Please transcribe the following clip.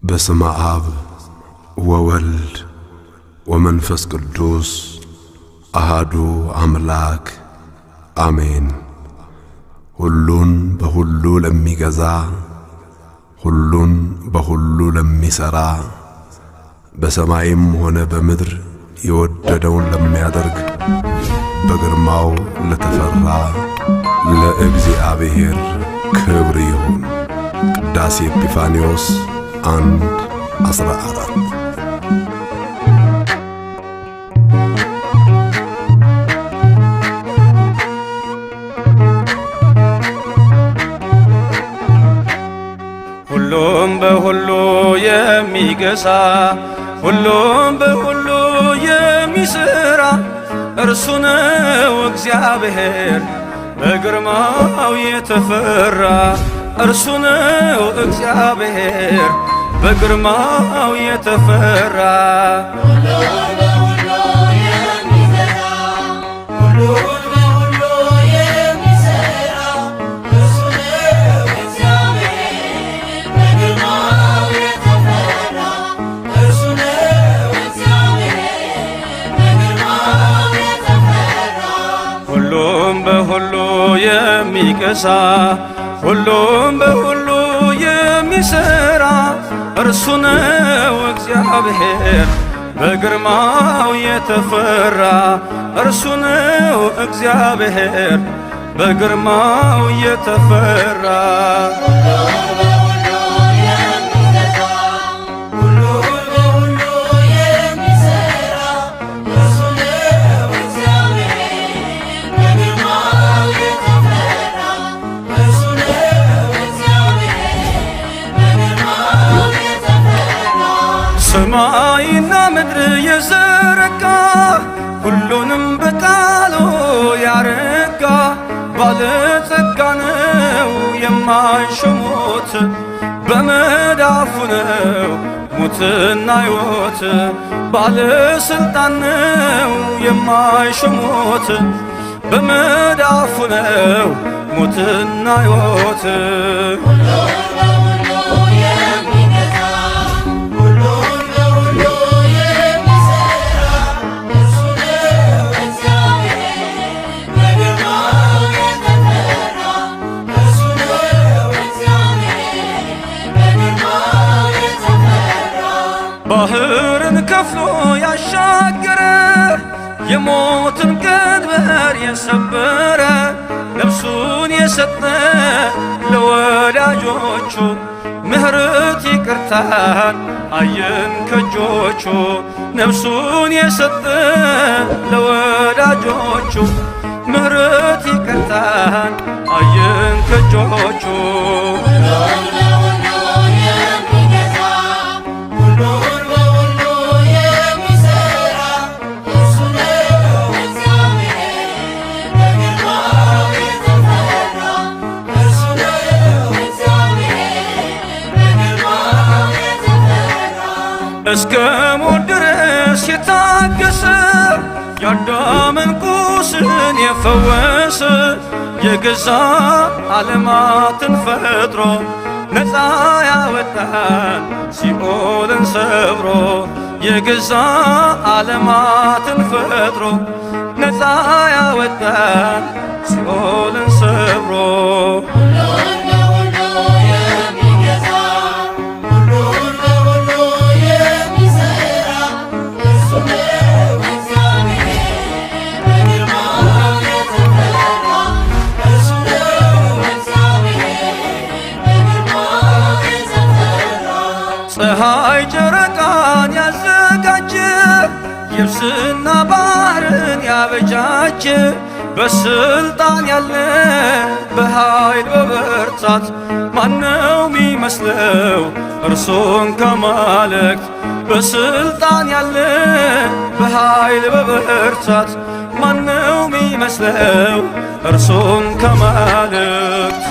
በስመ አብ ወወልድ ወመንፈስ ቅዱስ አሃዱ አምላክ አሜን። ሁሉን በሁሉ ለሚገዛ ሁሉን በሁሉ ለሚሰራ በሰማይም ሆነ በምድር የወደደውን ለሚያደርግ በግርማው ለተፈራ ለእግዚአብሔር ክብር ይሁን። ቅዳሴ ኤጲፋንዮስ 1:14 ሁሉም በሁሉ የሚገዛ ሁሉም በሁሉ የሚሰራ እርሱ ነው እግዚአብሔር በግርማው የተፈራ። እርሱ ነው እግዚአብሔር በግርማው የተፈራ። ሁሉም በሁሉ የሚገዛ ሁሉም በሁሉ የሚሰራ እርሱ ነው እግዚአብሔር በግርማው የተፈራ። እርሱ ነው እግዚአብሔር በግርማው የተፈራ። ሰማይና ምድር የዘረጋ ሁሉንም በቃሉ ያረጋ ባለጸጋ ነው የማይሾሙት በመዳፉ ነው ሞትና ሕይወት። ባለስልጣን ነው የማይሾሙት በመዳፉ ነው ሞትና ሕይወት። ባህርን ከፍሎ ያሻገረ የሞትን ቀንበር የሰበረ ነፍሱን የሰጠ ለወዳጆቹ ምሕረት ይቅርታን አየን ከእጆቹ። ነፍሱን የሰጠ ለወዳጆቹ ምሕረት ይቅርታን አየን ከእጆቹ። እስከ ሞት ድረስ የታገሰ የአዳምን ቁስልን የፈወሰ የገዛ ዓለማትን ፈጥሮ ነፃ ያወጣን ሲኦልን ሰብሮ። የገዛ ዓለማትን ፈጥሮ ነፃ ያወጣን ሲኦልን ሰብሮ። ፀሐይ ጨረቃን ያዘጋጀ የብስና ባህርን ያበጃጀ በስልጣን ያለ በኃይል በበርታት ማነው ሚመስለው እርሱን ከማለክት? በስልጣን ያለ በኃይል በበርታት ማነው ሚመስለው እርሱን ከማለክት?